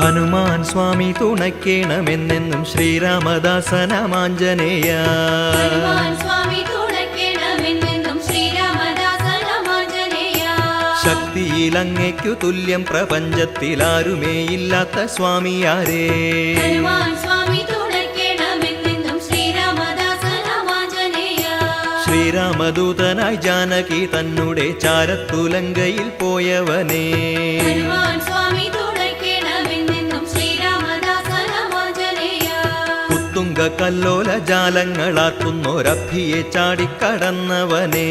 ഹനുമാൻ സ്വാമി തുണയ്ക്കേണമെന്നെന്നും ശ്രീരാമദാസനമാഞ്ജനേയ. ശക്തിയിൽ അങ്ങയ്ക്കു തുല്യം പ്രപഞ്ചത്തിലാരുമേയില്ലാത്ത സ്വാമിയാരേ. ശ്രീരാമദൂതനായി ജാനകി തന്നെ ചാരത്തുലങ്കയിൽ പോയവനേ. കുത്തുങ്ക കല്ലോല ജാലങ്ങളാക്കുന്നൊരഭിയെ ചാടിക്കടന്നവനേ.